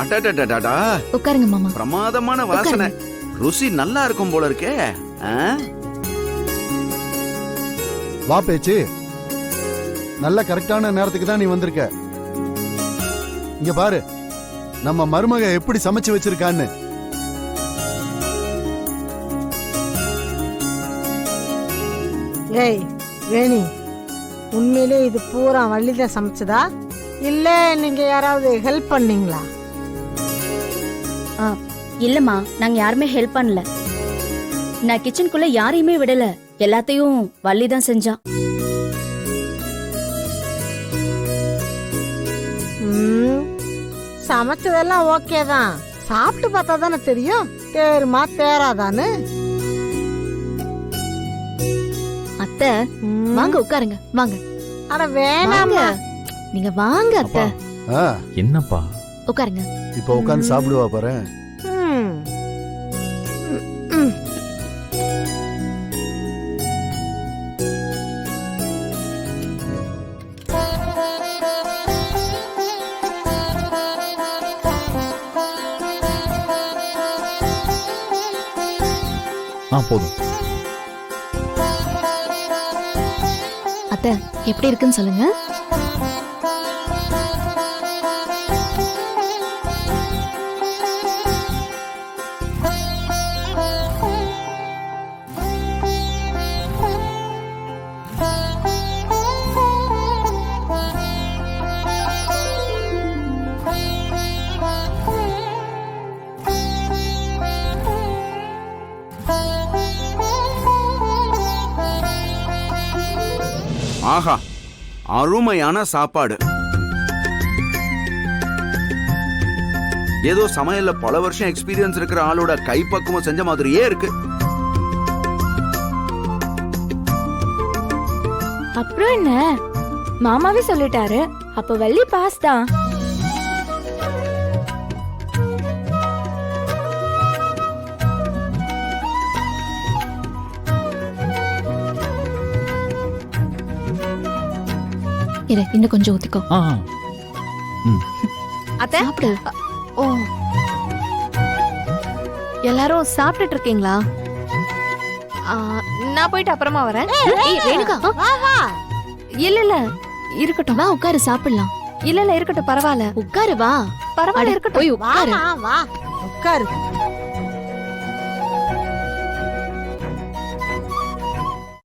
அடடடடடா, உட்காருங்க மாமா. பிரமாதமான வாசனை. ருசி நல்லா இருக்கும் போல இருக்கே. வா பேச்சு, நல்ல கரெக்டான நேரத்துக்கு தான் நீ வந்திருக்க. இங்க பாரு, நம்ம மருமக எப்படி சமைச்சு வச்சிருக்கான்னு. ஏய் வேணி, உண்மையிலே இது பூரா வள்ளிதான் சமைச்சதா இல்ல நீங்க யாராவது ஹெல்ப் பண்ணீங்களா? இல்லம்மா, நாங்க யாருமே ஹெல்ப் பண்ணல. நான் கிச்சனுக்குள்ள யாரையுமே விடல, எல்லாத்தையும் வள்ளி தான் செஞ்சா. சமைச்சதெல்லாம் ஓகே தான், சாப்பிட்டு பார்த்தா தானே தெரியும் தேருமா தேராதான்னு. அத்தை வாங்க உட்காருங்க, வாங்க. அட வேணாமா, நீங்க வாங்க அத்தை. என்னப்பா? உட்காருங்க. இப்ப உட்காந்து சாப்பிடுவா பாரு. போதும். அத்தை எப்படி இருக்குன்னு சொல்லுங்க. ஆஹா, அருமையான சாப்பாடு. ஏதோ சமையல்ல பல வருஷம் எக்ஸ்பீரியன்ஸ் இருக்கிற ஆளோட கைப்பக்குவம் செஞ்ச மாதிரியே இருக்கு. அப்புறம் என்ன, மாமாவே சொல்லிட்டாரு, அப்ப வள்ளி பாஸ் தான். இன்னும் கொஞ்சம் ஊத்திக்கோ. அத்தை சாப்பிடு. ஓ, எல்லாரும் சாப்பிட்டுட்டு இருக்கீங்களா? நான் போயிட்டு அப்புறமா வரேன். ரேணுகா, வா வா. இல்ல இல்ல இருக்கட்டும். வா உட்காரு, சாப்பிடலாம். இல்ல இல்ல இருக்கட்டும், பரவாயில்ல. உட்காரு, வா. பரவாயில்ல இருக்கட்டும். போய் வா உட்காரு. வா, வா உட்காரு.